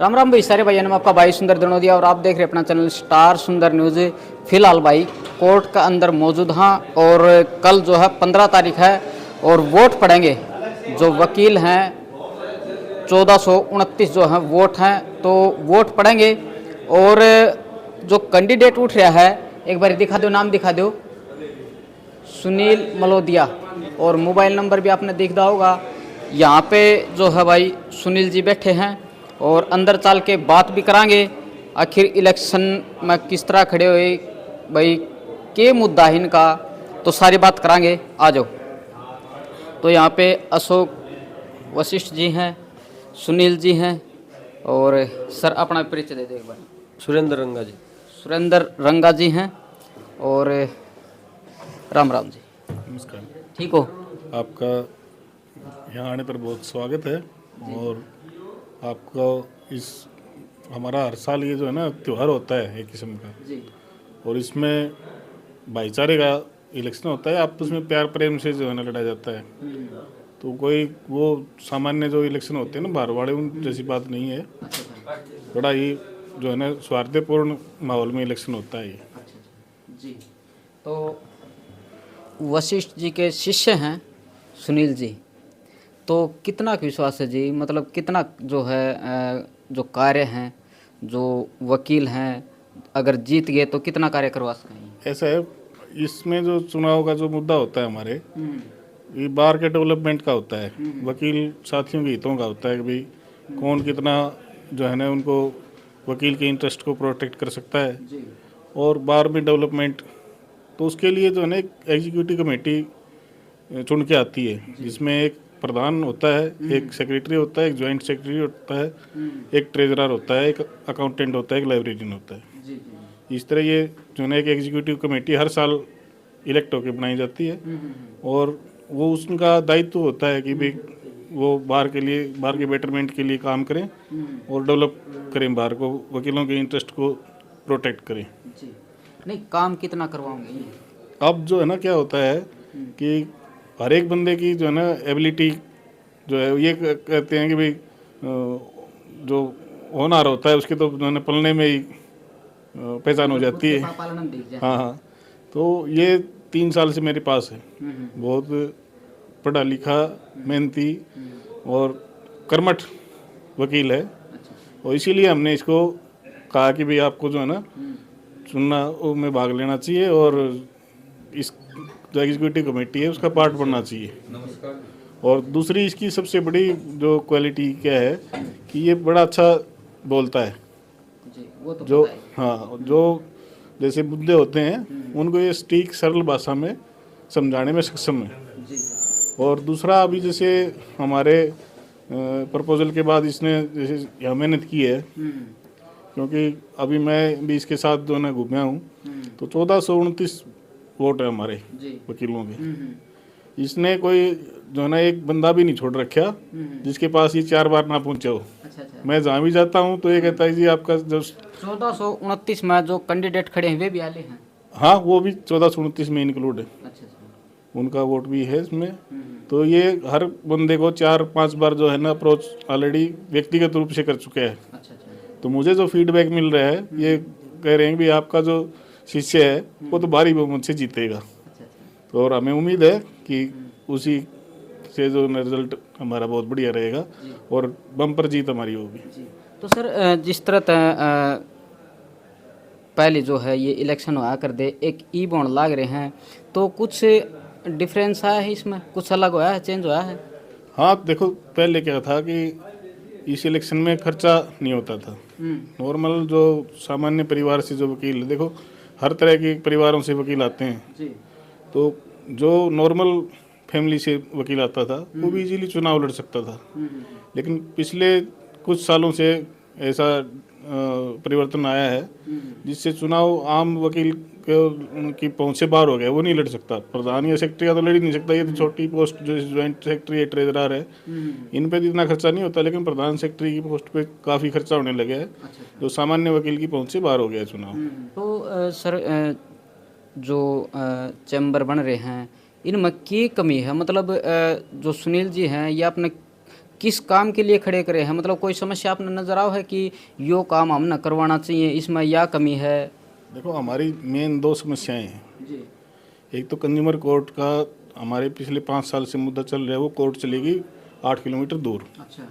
राम राम भाई सारे भाइयों ने आपका भाई सुंदर दनोदिया और आप देख रहे हैं अपना चैनल स्टार सुंदर न्यूज़। फिलहाल भाई कोर्ट का अंदर मौजूद हाँ और कल जो है 15 तारीख है और वोट पड़ेंगे। जो वकील हैं 1429 जो हैं वोट हैं तो वोट पड़ेंगे। और जो कैंडिडेट उठ रहा है एक बार दिखा दो, नाम दिखा दो, सुनील मलोदिया और मोबाइल नंबर भी आपने देखा होगा। यहाँ पे जो है भाई सुनील जी बैठे हैं और अंदर चल के बात भी करांगे आखिर इलेक्शन में किस तरह खड़े हुए भाई, के मुद्दा है इनका, तो सारी बात करांगे। आ जाओ। तो यहाँ पे अशोक वशिष्ठ जी हैं, सुनील जी हैं और सर अपना परिचय दे दो एक बार। सुरेंद्र रंगा जी। सुरेंद्र रंगा जी हैं और राम राम जी। नमस्कार। ठीक हो? आपका यहाँ आने पर बहुत स्वागत है और आपको इस हमारा हर साल ये जो है ना त्यौहार होता है एक किस्म का जी और इसमें भाईचारे का इलेक्शन होता है, आपस में प्यार प्रेम से जो है ना लड़ा जाता है। तो कोई वो सामान्य जो इलेक्शन होते हैं ना बाहर वाले उन जैसी बात नहीं है। बड़ा ही जो है ना स्वार्थपूर्ण माहौल में इलेक्शन होता है ये। जी। तो वशिष्ठ जी के शिष्य हैं सुनील जी, तो कितना विश्वास है जी, मतलब कितना जो है जो कार्य हैं, जो वकील हैं अगर जीत गए तो कितना कार्य करवा सकेंगे? ऐसा है, इसमें जो चुनाव का जो मुद्दा होता है हमारे ये बार के डेवलपमेंट का होता है, वकील साथियों के हितों का होता है कि भाई कौन कितना जो है ना उनको वकील के इंटरेस्ट को प्रोटेक्ट कर सकता है जी। और बार में डेवलपमेंट। तो उसके लिए जो है ना एक एग्जीक्यूटिव कमेटी चुन के आती है जिसमें एक प्रधान होता है, एक सेक्रेटरी होता है, एक जॉइंट सेक्रेटरी होता है, एक ट्रेजरर होता है, एक अकाउंटेंट होता है, एक लाइब्रेरियन होता है। जी जी। इस तरह ये जो है ना एक एग्जीक्यूटिव कमेटी हर साल इलेक्ट होकर बनाई जाती है और वो उसका दायित्व होता है कि भाई वो बार के लिए, बार के बेटरमेंट के लिए काम करें और डेवलप करें, बार को, वकीलों के इंटरेस्ट को प्रोटेक्ट करें। जी। नहीं, काम कितना करवाओगे ये? अब जो है ना क्या होता है कि हर एक बंदे की जो है ना एबिलिटी जो है ये कहते हैं कि भाई जो होनहार होता है उसकी तो जो है ना पलने में ही पहचान हो जाती है। पालन दिख जाए। हाँ हाँ। तो ये 3 साल से मेरे पास है, बहुत पढ़ा लिखा, मेहनती और कर्मठ वकील है और इसीलिए हमने इसको कहा कि भाई आपको जो है ना चुनना में भाग लेना चाहिए और इस जो एग्जीक्यूटिव कमेटी है उसका पार्ट बनना चाहिए। और दूसरी इसकी सबसे बड़ी जो क्वालिटी क्या है कि ये बड़ा अच्छा बोलता है। जी, वो तो जो पता है। हाँ, जो जैसे मुद्दे होते हैं उनको ये सटीक सरल भाषा में समझाने में सक्षम है। जी। और दूसरा अभी जैसे हमारे प्रपोजल के बाद इसने जैसे यहाँ मेहनत की है, क्योंकि अभी मैं भी इसके साथ जो है घूमया हूँ, तो 1429 वोट है हमारे जी। वकीलों के। इसने कोई जो है ना एक बंदा भी नहीं छोड़ रखा जिसके पास ये 4 बार ना पहुँचे हो। अच्छा अच्छा। मैं जहाँ भी जाता हूँ तो ये कहता है जी आपका जो 1429 में जो कैंडिडेट खड़े हैं वे भी आले हैं? हाँ, वो भी 1429 में इंक्लूड है, अच्छा अच्छा। उनका वोट भी है इसमें। तो ये हर बंदे को 4-5 बार जो है ना अप्रोच ऑलरेडी व्यक्तिगत रूप से कर चुके हैं। अच्छा अच्छा। तो मुझे जो फीडबैक मिल रहा है ये कह रहे हैं कि आपका जो शिष्य है वो तो भारी बहुमत से जीतेगा। अच्छा अच्छा। तो और हमें उम्मीद है कि उसी से जो रिजल्ट हमारा बहुत बढ़िया रहेगा और बम्पर जीत हमारी होगी। जी। तो सर जिस तरह पहले जो है ये इलेक्शन हुआ कर दे एक ई बॉन्ड लाग रहे हैं, तो कुछ डिफरेंस आया है इसमें, कुछ अलग हुआ है, चेंज हुआ है? हाँ, देखो पहले क्या था कि इस इलेक्शन में खर्चा नहीं होता था। नॉर्मल जो सामान्य परिवार से जो वकील, देखो हर तरह के परिवारों से वकील आते हैं, जी। तो जो नॉर्मल फैमिली से वकील आता था वो भी इजीली चुनाव लड़ सकता था। लेकिन पिछले कुछ सालों से ऐसा परिवर्तन आया है जिससे चुनाव आम वकील की पहुंच से बाहर हो गया, वो नहीं लड़ सकता। प्रधान या सेक्रेटरी का तो लड़ ही नहीं सकता, ये तो छोटी पोस्ट जो ज्वाइंट सेक्रेटरी या ट्रेजरर है इन पे इतना खर्चा नहीं होता, लेकिन प्रधान सेक्रेटरी की पोस्ट पे काफ़ी खर्चा होने लगा है जो सामान्य वकील की पहुंच से बाहर हो गया है चुनाव। तो सर जो चैम्बर बन रहे हैं इनमें की कमी है, मतलब जो सुनील जी हैं ये अपने किस काम के लिए खड़े करे हैं? मतलब कोई समस्या आपने नजर आओ है कि यो काम हम न करवाना चाहिए, इसमें या कमी है? देखो, हमारी मेन दो समस्याएं हैं। जी। एक तो कंज्यूमर कोर्ट का हमारे पिछले 5 साल से मुद्दा चल रहा है, वो कोर्ट चलेगी 8 किलोमीटर दूर, अच्छा।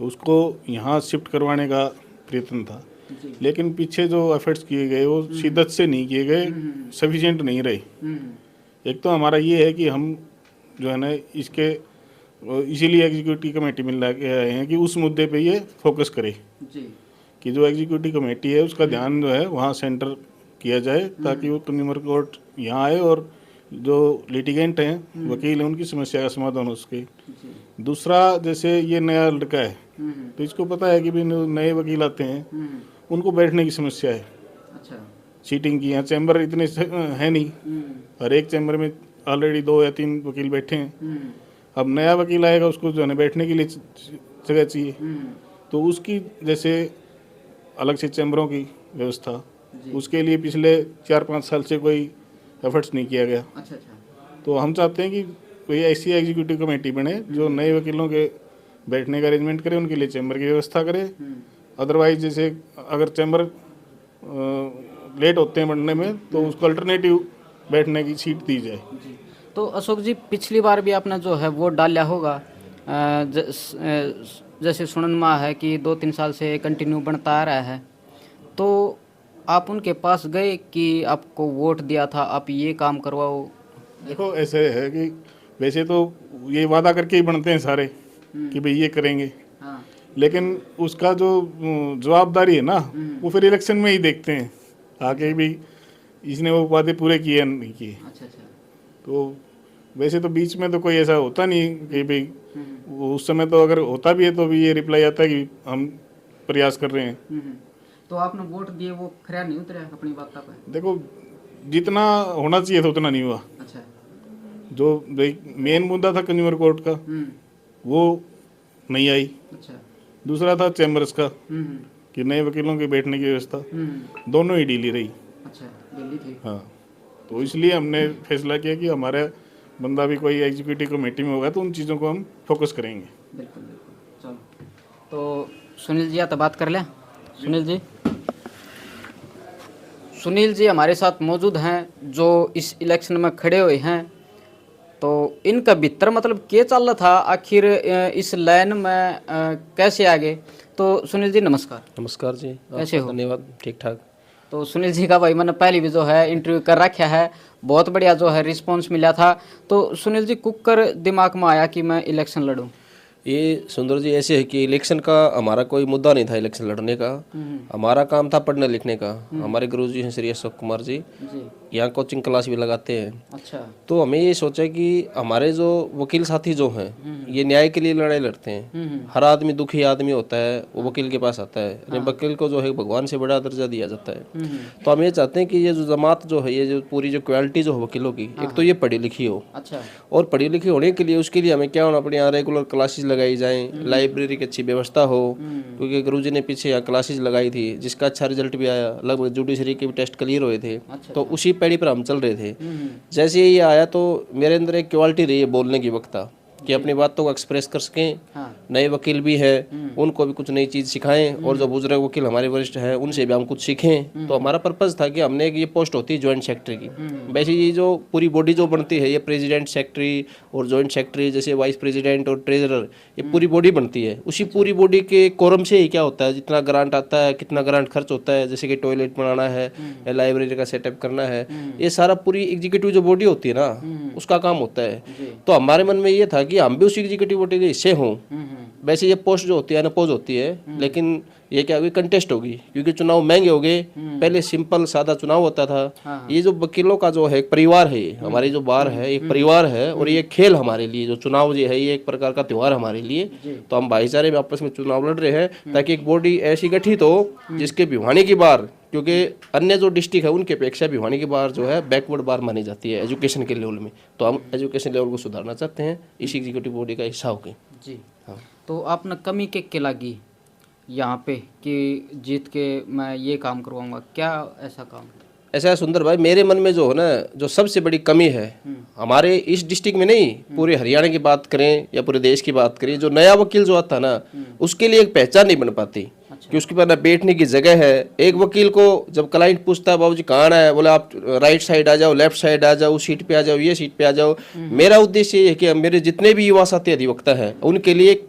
तो उसको यहाँ शिफ्ट करवाने का प्रयत्न था। जी। लेकिन पीछे जो एफर्ट्स किए गए वो शिद्दत से नहीं किए गए, सफिशिएंट नहीं रहे। एक तो हमारा ये है कि हम जो है ना इसके इसीलिए एग्जीक्यूटिव कमेटी में लाके आए हैं कि उस मुद्दे पे ये फोकस करे जी। कि जो एग्जीक्यूटिव कमेटी है उसका ध्यान जो है वहाँ सेंटर किया जाए, ताकि वो कंज्यूमर कोर्ट यहाँ आए और जो लिटिगेंट हैं, वकील हैं, उनकी समस्या का समाधान हो सके। दूसरा, जैसे ये नया लड़का है तो इसको पता है कि भी नए वकील आते हैं, उनको बैठने की समस्या है। अच्छा। सीटिंग की यहाँ चैम्बर इतने है नहीं, हर एक चैम्बर में ऑलरेडी 2 या 3 वकील बैठे हैं। अब नया वकील आएगा, उसको जो है ना बैठने के लिए जगह चाहिए, तो उसकी जैसे अलग से चैम्बरों की व्यवस्था, उसके लिए पिछले 4-5 साल से कोई एफर्ट्स नहीं किया गया। अच्छा। तो हम चाहते हैं कि कोई ऐसी एग्जीक्यूटिव कमेटी बने जो नए वकीलों के बैठने का अरेंजमेंट करे, उनके लिए चैम्बर की व्यवस्था करे। अदरवाइज जैसे अगर चैम्बर लेट होते हैं बनने में तो उसको अल्टरनेटिव बैठने की सीट दी जाए। तो अशोक जी, पिछली बार भी आपने जो है वोट डाला होगा, जैसे सुनन में है कि 2-3 साल से कंटिन्यू बनता आ रहा है, तो आप उनके पास गए कि आपको वोट दिया था, आप ये काम करवाओ? देखो, ऐसे है कि वैसे तो ये वादा करके ही बनते हैं सारे कि भाई ये करेंगे, हाँ। लेकिन उसका जो जवाबदारी है ना, वो फिर इलेक्शन में ही देखते हैं आगे भी इसने वो वादे पूरे किए या नहीं किए। अच्छा। तो वैसे तो बीच में तो कोई ऐसा होता नहीं कि भाई उस समय तो अगर होता भी है तो भी ये रिप्लाई आता है कि हम प्रयास कर रहे हैं। तो आपने वोट दिए, वो खरा नहीं उतरा अपनी बात पे? देखो, जितना होना चाहिए था उतना नहीं हुआ। अच्छा। जो मेन मुद्दा था कंज्यूमर कोर्ट का, वो नहीं आई। अच्छा। दूसरा था चैम्बर्स का कि नए वकीलों के बैठने की व्यवस्था, दोनों ही ढीली रही। अच्छा, दिल्ली थी। हाँ, तो इसलिए हमने फैसला किया कि हमारा बंदा भी कोई एग्जीक्यूटिव कमेटी में होगा तो उन चीज़ों को हम फोकस करेंगे। बिल्कुल। चलो, तो सुनील जी आप बात कर लें। सुनील जी हमारे साथ मौजूद हैं जो इस इलेक्शन में खड़े हुए हैं। तो इनका भीतर मतलब क्या चल रहा था आखिर इस लाइन में, कैसे आगे? तो सुनील जी नमस्कार। नमस्कार जी, कैसे हो? धन्यवाद, ठीक ठाक। तो सुनील जी का भाई मैंने पहले भी जो है इंटरव्यू कर रखा है, बहुत बढ़िया जो है रिस्पांस मिला था। तो सुनील जी कुकर दिमाग में आया कि मैं इलेक्शन लड़ूं? ये सुंदर जी ऐसे है कि इलेक्शन का हमारा कोई मुद्दा नहीं था इलेक्शन लड़ने का। हमारा काम था पढ़ने लिखने का। हमारे गुरुजी हैं श्री अशोक कुमार जी, यहाँ कोचिंग क्लास भी लगाते हैं। अच्छा। तो हमें ये सोचा कि हमारे जो वकील साथी जो हैं ये न्याय के लिए लड़ाई लड़ते हैं। हर आदमी दुखी आदमी होता है वो वकील के पास आता है, यानी वकील को जो है भगवान से बड़ा दर्जा दिया जाता है। तो हम ये चाहते हैं कि ये जो जमात जो है, ये जो पूरी जो क्वालिटी जो है वकीलों की, एक तो ये पढ़ी लिखी हो। अच्छा। और पढ़ी लिखी होने के लिए उसके लिए हमें क्या होना, अपने यहाँ रेगुलर क्लासेस लगाई जाएं, लाइब्रेरी की अच्छी व्यवस्था हो, क्योंकि गुरुजी ने पीछे यहाँ क्लासेस लगाई थी जिसका अच्छा रिजल्ट भी आया, लगभग जुडिशरी के भी टेस्ट क्लियर हुए थे। तो उसी पैड़ी पर हम चल रहे थे। जैसे ये आया तो मेरे अंदर एक क्वालिटी रही है बोलने की वक्ता, कि अपनी बातों को एक्सप्रेस कर सकें। नए वकील भी है, उनको भी कुछ नई चीज़ सिखाएं, और जो बुजुर्ग वकील हमारे वरिष्ठ हैं उनसे भी हम कुछ सीखें। तो हमारा पर्पज़ था कि हमने ये पोस्ट होती है जॉइंट सेक्रेटरी की। वैसे ये जो पूरी बॉडी जो बनती है, ये प्रेसिडेंट, सेक्रेटरी और जॉइंट सेक्रेटरी, जैसे वाइस प्रेसिडेंट और ट्रेजरर, ये पूरी बॉडी बनती है। उसी पूरी बॉडी के कोरम से ही क्या होता है, जितना ग्रांट आता है, कितना ग्रांट खर्च होता है, जैसे कि टॉयलेट बनाना है या लाइब्रेरी का सेटअप करना है, ये सारा पूरी एग्जीक्यूटिव जो बॉडी होती है ना, उसका काम होता है। तो हमारे मन में ये था कि हम भी उसी एग्जीक्यूटिव बॉडी के हिस्से हों। वैसे ये पोस्ट जो होती है अनपोज होती है, लेकिन ये क्या होगी, कंटेस्ट होगी, क्योंकि चुनाव महंगे हो गए। पहले सिंपल सादा चुनाव होता था। ये जो वकीलों का जो है एक परिवार है, हमारी जो बार है एक परिवार है, और ये खेल हमारे लिए जो चुनाव जो है ये एक प्रकार का त्योहार हमारे लिए। तो हम भाईचारे में आपस में चुनाव लड़ रहे हैं ताकि एक बॉडी ऐसी गठित हो जिसके भिवानी की बार, क्योंकि अन्य जो डिस्ट्रिक्ट है उनके अपेक्षा भिवानी की बार जो है बैकवर्ड बार मानी जाती है एजुकेशन के लेवल में। तो हम एजुकेशन लेवल को सुधारना चाहते हैं इस एग्जीक्यूटिव बॉडी का हिस्सा होकर। जी हाँ। तो आपने कमी के लगी यहाँ पे कि जीत के मैं ये काम करवाऊंगा, क्या ऐसा काम? ऐसा है सुंदर भाई, मेरे मन में जो है ना, जो सबसे बड़ी कमी है हमारे इस डिस्ट्रिक्ट में नहीं, पूरे हरियाणा की बात करें या पूरे देश की बात करें, जो नया वकील जो आता है ना, उसके लिए एक पहचान नहीं बन पाती कि उसके पास ना बैठने की जगह है। एक वकील को जब क्लाइंट पूछता है बाबू जी कहाँ है, बोले आप राइट साइड आ जाओ, लेफ्ट साइड आ जाओ, उस सीट पे आ जाओ, ये सीट पे आ जाओ। मेरा उद्देश्य ये है कि मेरे जितने भी युवा साथी अधिवक्ता हैं उनके लिए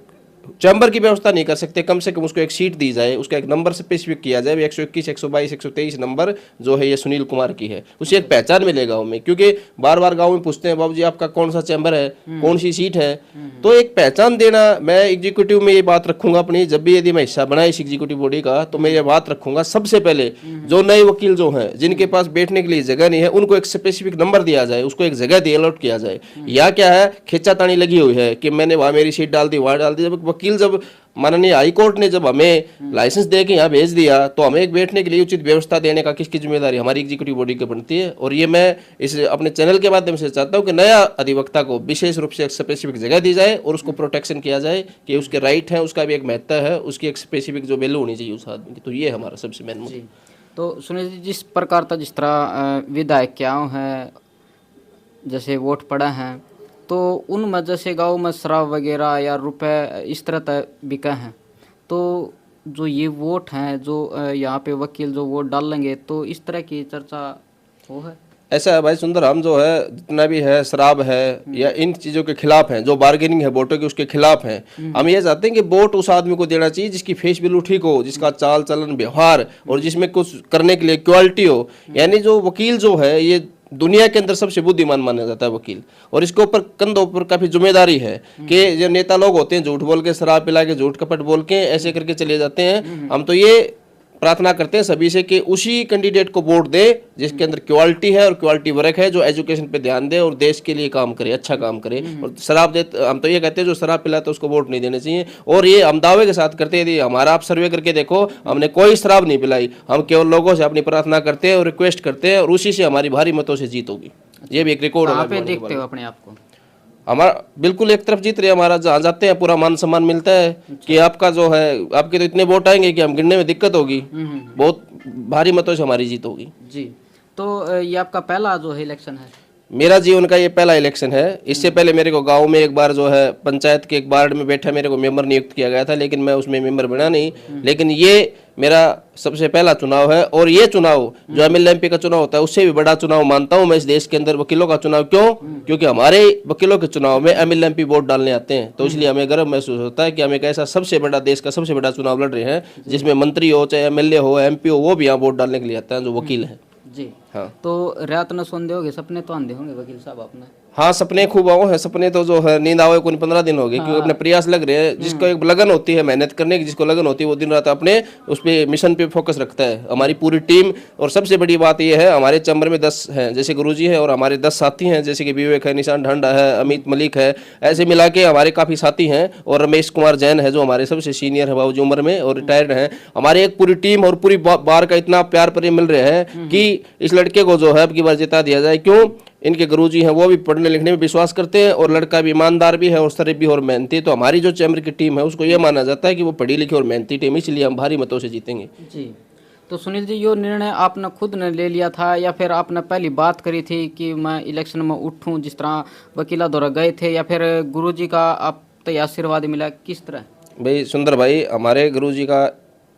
चैम्बर की व्यवस्था नहीं कर सकते, कम से कम उसको एक सीट दी जाए, उसका एक नंबर स्पेसिफिक किया जाए, 121, 122, 123 नंबर जो है ये सुनील कुमार की है, उसे एक पहचान मिले गाँव में। क्योंकि बार बार गाँव में पूछते हैं बाबू जी आपका कौन सा चैम्बर है, कौन सी सीट है, तो एक पहचान देना। मैं एग्जीक्यूटिव में ये बात रखूंगा अपनी, जब भी यदि मैं हिस्सा बना इस एग्जीक्यूटिव बॉडी का, तो मैं ये बात रखूंगा सबसे पहले जो नए वकील जो हैं जिनके पास बैठने के लिए जगह नहीं है, उनको एक स्पेसिफिक नंबर दिया जाए, उसको एक जगह दी, अलॉट किया जाए। या क्या है, खींचातानी लगी हुई है कि मैंने वहाँ मेरी सीट डाल दी, वहाँ डाल दी। जब वकील, जब माननीय हाई कोर्ट ने जब हमें लाइसेंस दे के यहाँ भेज दिया, तो हमें एक बैठने के लिए उचित व्यवस्था देने का किसकी जिम्मेदारी, हमारी एग्जीक्यूटिव बॉडी की बनती है। और ये मैं इस अपने चैनल के माध्यम से चाहता हूँ कि नया अधिवक्ता को विशेष रूप से एक स्पेसिफिक जगह दी जाए और उसको प्रोटेक्शन किया जाए कि उसके राइट है, उसका भी एक महत्व है, उसकी एक स्पेसिफिक जो वैल्यू होनी चाहिए उस आदमी की। तो ये हमारा सबसे मेन मुद्दा। तो सुनील जी, जिस प्रकार का जिस तरह विधायक क्या है, जैसे वोट पड़ा है, तो उनमें जैसे गांव में शराब वगैरह या रुपए इस तरह तक बिके हैं, तो जो ये वोट हैं, जो यहाँ पे वकील जो वोट डालेंगे, तो इस तरह की चर्चा हो है। ऐसा है भाई सुंदर, हम जो है जितना भी है शराब है या इन चीज़ों के खिलाफ हैं, जो बार्गेनिंग है वोटों की उसके खिलाफ हैं। हम ये चाहते हैं कि वोट उस आदमी को देना चाहिए जिसकी फेस वैल्यू ठीक हो, जिसका चाल चलन व्यवहार और जिसमें कुछ करने के लिए क्वालिटी हो। यानी जो वकील जो है ये दुनिया के अंदर सबसे बुद्धिमान माना जाता है वकील, और इसके ऊपर कंधों पर काफी जिम्मेदारी है कि जो नेता लोग होते हैं झूठ बोल के, शराब पिला के, झूठ कपट बोल के ऐसे करके चले जाते हैं। हम तो ये प्रार्थना करते हैं सभी से कि उसी कैंडिडेट को वोट दे जिसके अंदर क्वालिटी है और क्वालिटी वर्क है, जो एजुकेशन पे ध्यान दे और देश के लिए काम करे, अच्छा काम करे। और शराब दे, हम तो ये कहते हैं जो शराब पिलाता है उसको वोट नहीं देने चाहिए। और ये हम दावे के साथ करते हैं, यदि हमारा आप सर्वे करके देखो, हमने कोई शराब नहीं पिलाई, हम केवल लोगों से अपनी प्रार्थना करते हैं और रिक्वेस्ट करते हैं, और उसी से हमारी भारी मतों से जीत होगी। ये भी एक रिकॉर्ड कहाँ पे देखते हो अपने आप को? हमारा बिल्कुल एक तरफ जीत रहे, हमारा जहाँ जाते हैं पूरा मान सम्मान मिलता है कि आपका जो है, आपके तो इतने वोट आएंगे कि हम गिनने में दिक्कत होगी, बहुत भारी मतों से हमारी जीत होगी जी। तो ये आपका पहला जो है इलेक्शन है? मेरा जीवन का ये पहला इलेक्शन है। इससे पहले मेरे को गांव में एक बार जो है पंचायत के एक वार्ड में बैठा मेरे को मेंबर नियुक्त किया गया था, लेकिन मैं उसमें मेंबर बना नहीं। लेकिन ये मेरा सबसे पहला चुनाव है, और ये चुनाव जो MLA MP का चुनाव होता है उससे भी बड़ा चुनाव मानता हूं मैं इस देश के अंदर वकीलों का चुनाव। क्यों? क्योंकि हमारे वकीलों के चुनाव में MLA MP वोट डालने आते हैं, तो इसलिए हमें गर्व महसूस होता है कि हम एक ऐसा सबसे बड़ा, देश का सबसे बड़ा चुनाव लड़ रहे हैं जिसमें मंत्री हो, चाहे MLA हो, MP हो, वो भी यहाँ वोट डालने के लिए आते हैं जो वकील है जी। हाँ। तो रात न सोंदे होगे, सपने तो आंधे होंगे वकील साहब आपने? हाँ, सपने खूब आओ हैं। सपने तो जो है नींद आवे कोई 15 दिन हो गए, क्योंकि अपने प्रयास लग रहे हैं। जिसको एक लगन होती है मेहनत करने की, जिसको लगन होती है वो दिन रात अपने उस पे मिशन पे फोकस रखता है, हमारी पूरी टीम। और सबसे बड़ी बात ये है, हमारे चैम्बर में 10 हैं जैसे गुरुजी है, और हमारे 10 साथी हैं जैसे कि विवेक है, निशान ढंडा है, अमित मलिक है, ऐसे मिला के हमारे काफ़ी साथी हैं। और रमेश कुमार जैन है जो हमारे सबसे सीनियर है बाबूजी उम्र में और रिटायर्ड हैं। हमारे एक पूरी टीम और पूरी बार का इतना प्यार प्रेम मिल रहा है कि इस लड़के को जो है अब की बार जिता दिया जाए। क्यों? इनके गुरुजी हैं वो भी पढ़ने लिखने में विश्वास करते हैं, और लड़का भी ईमानदार भी है और शरीफ भी और मेहनती। तो हमारी जो चैम्बर की टीम है उसको ये माना जाता है कि वो पढ़ी लिखी और मेहनती टीम, इसलिए हम भारी मतों से जीतेंगे जी। तो सुनील जी, ये निर्णय आपने खुद ने ले लिया था या फिर आपने पहली बात करी थी कि मैं इलेक्शन में उठूं, जिस तरह वकीला द्वारा गए थे, या फिर गुरुजी का आप तो आशीर्वाद मिला, किस तरह? भाई सुंदर भाई, हमारे गुरुजी का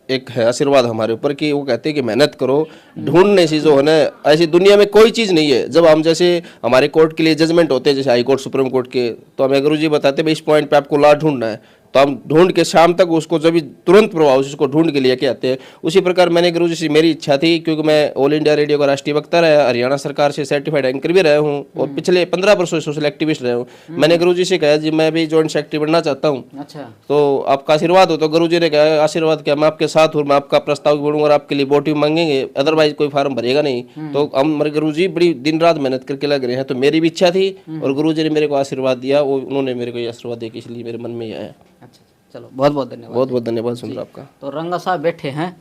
एक है आशीर्वाद हमारे ऊपर कि वो कहते हैं कि मेहनत करो, ढूंढने से जो है ना, ऐसी दुनिया में कोई चीज़ नहीं है। जब हम जैसे हमारे कोर्ट के लिए जजमेंट होते हैं, जैसे हाई कोर्ट, सुप्रीम कोर्ट के, तो हमें गुरुजी बताते हैं भाई इस पॉइंट पे आपको लॉ ढूंढना है, तो हम ढूंढ के शाम तक उसको जब भी तुरंत प्रभाव से उसको ढूंढ के लेके आते हैं। उसी प्रकार मैंने गुरुजी से, मेरी इच्छा थी, क्योंकि मैं ऑल इंडिया रेडियो का राष्ट्रीय वक्ता रहा, हरियाणा सरकार से सर्टिफाइड एंकर भी रहा हूँ, और पिछले 15 वर्षों से सोशल एक्टिविस्ट रहा हूँ। मैंने गुरुजी से कहा जी मैं भी जॉइंट सेक्रेटरी बनना चाहता हूँ, अच्छा, तो आपका आशीर्वाद हो। तो गुरुजी ने कहा आशीर्वाद क्या, मैं आपके साथ हूँ, मैं आपका प्रस्ताव बढ़ूंगा और आपके लिए वोट भी मांगेंगे, अदरवाइज कोई फार्म भरेगा नहीं। तो हम हमारे गुरुजी बड़ी दिन रात मेहनत करके लग रहे हैं। तो मेरी भी इच्छा थी और गुरुजी ने मेरे को आशीर्वाद दिया, वो उन्होंने मेरे को ये आशीर्वाद दिया, इसलिए मेरे मन में ये आया। अच्छा, चलो बहुत बहुत धन्यवाद। बहुत बहुत धन्यवाद सुंदर आपका। तो रंगा साहब बैठे हैं,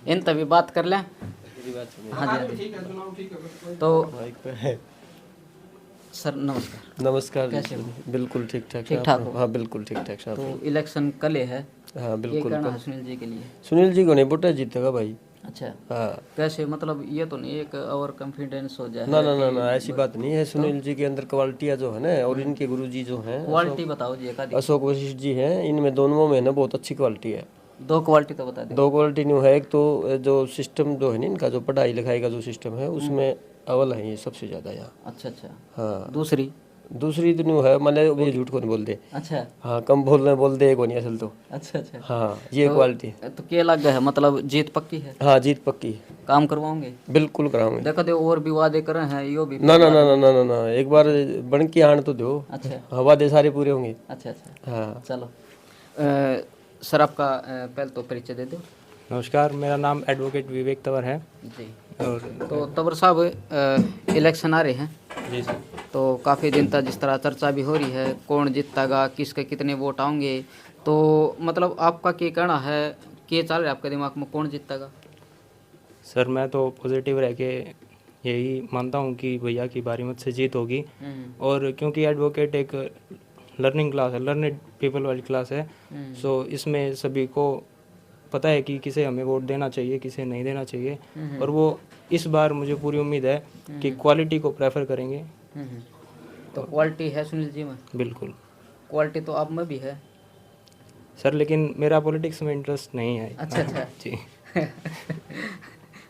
इन तभी बात कर लें। हाँ जी। तो सर नमस्कार। नमस्कार। कैसे हो? बिल्कुल ठीक ठाक। ठीक ठाक हो? हाँ बिल्कुल ठीक ठाक साहब। तो इलेक्शन कल है, हाँ ये बिल्कुल। कहना है सुनील जी के लिए? सुनील जी को नहीं वोटा जीतेगा भाई। अच्छा, हाँ। कैसे मतलब ये तो नहीं एक ओवर कॉन्फिडेंस हो जाए? ना ना ना ना, ऐसी बात नहीं है। सुनील जी के अंदर क्वालिटियाँ जो है ना, और इनके गुरुजी जो हैं क्वालिटी बताओ जी, एक आधी अशोक वशिष्ठ जी हैं, इनमें दोनों में ना बहुत अच्छी क्वालिटी है। दो क्वालिटी तो बता दे। दो क्वालिटी न्यू है। एक तो जो सिस्टम जो है ना इनका, जो पढ़ाई लिखाई का जो सिस्टम है उसमें अव्वल है ये सबसे ज़्यादा यहाँ। अच्छा अच्छा, हाँ। दूसरी तो न्यू है, मतलब ये झूठ को नहीं बोलते। अच्छा हाँ, कम बोलते को नहीं असल तो। अच्छा अच्छा, हाँ, ये तो, क्वालिटी। तो क्या लग गया है, मतलब जीत पक्की है? हाँ, जीत पक्की। काम करवाओगे? बिल्कुल कराऊंगे। देखो दे और भी वादे करे हैं, यो भी ना ना ना ना ना ना ना, एक बार बन के आन तो दो। अच्छा हाँ, वादे सारे पूरे होंगे। अच्छा अच्छा, हाँ। चलो सर आपका पहले तो परिचय दे दो। नमस्कार, मेरा नाम एडवोकेट विवेक तंवर है। जी, और तो तंवर साहब इलेक्शन आ रहे हैं, जी सर, तो काफ़ी दिन तक जिस तरह चर्चा भी हो रही है कौन जीतेगा, किसके कितने वोट आएंगे, तो मतलब आपका क्या कहना है, क्या चल रहा है आपके दिमाग में, कौन जीतेगा? सर मैं तो पॉजिटिव रह के यही मानता हूँ कि भैया की बारी मत से जीत होगी। और क्योंकि एडवोकेट एक लर्निंग क्लास है, लर्नेड पीपल वाली क्लास है, सो इसमें सभी को पता है कि किसे हमें वोट देना चाहिए, किसे नहीं देना चाहिए। और वो इस बार मुझे पूरी उम्मीद है कि क्वालिटी को प्रेफर करेंगे। तो क्वालिटी है सुनील जी में? बिल्कुल क्वालिटी तो आप में भी है सर, लेकिन मेरा पॉलिटिक्स में इंटरेस्ट नहीं है। अच्छा अच्छा जी।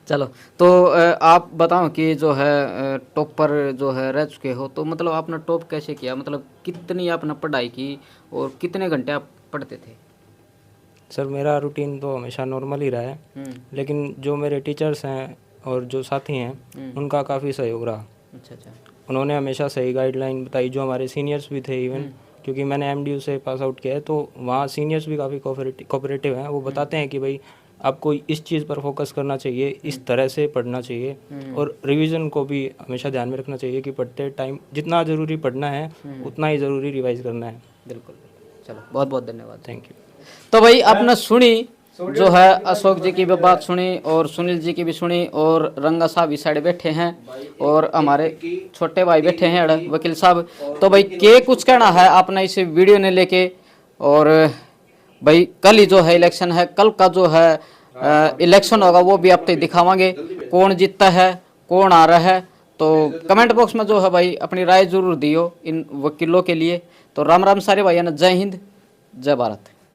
चलो, तो आप बताओ कि जो है टॉप पर जो है रह चुके हो, तो मतलब आपने टॉप कैसे किया, मतलब कितनी आपने पढ़ाई की और कितने घंटे आप पढ़ते थे? सर मेरा रूटीन तो हमेशा नॉर्मल ही रहा है, लेकिन जो मेरे टीचर्स हैं और जो साथी हैं उनका काफ़ी सहयोग रहा। अच्छा अच्छा, उन्होंने हमेशा सही गाइडलाइन बताई, जो हमारे सीनियर्स भी थे इवन, क्योंकि मैंने एमडीयू से पास आउट किया है, तो वहाँ सीनियर्स भी काफ़ी कोऑपरेटिव हैं। वो बताते हैं कि भाई आपको इस चीज़ पर फोकस करना चाहिए, इस तरह से पढ़ना चाहिए, और रिवीजन को भी हमेशा ध्यान में रखना चाहिए कि पढ़ते टाइम जितना ज़रूरी पढ़ना है उतना ही ज़रूरी रिवाइज करना है। बिल्कुल। चलो, बहुत बहुत धन्यवाद। Thank you. तो भाई आपने सुनी जो है अशोक जी की भी बात सुनी और सुनील जी की भी सुनी, और रंगा साहब इस साइड बैठे हैं और हमारे छोटे भाई बैठे हैं वकील साहब। तो भाई के कुछ कहना है आपने इस वीडियो ने लेके, और भाई कल ही जो है इलेक्शन है, कल का जो है इलेक्शन होगा वो भी आपको दिखावांगे कौन जीतता है, कौन आ रहा है। तो कमेंट बॉक्स में जो है भाई अपनी राय जरूर दियो इन वकीलों के लिए। तो राम राम सारे भाइयों ने, जय हिंद, जय भारत।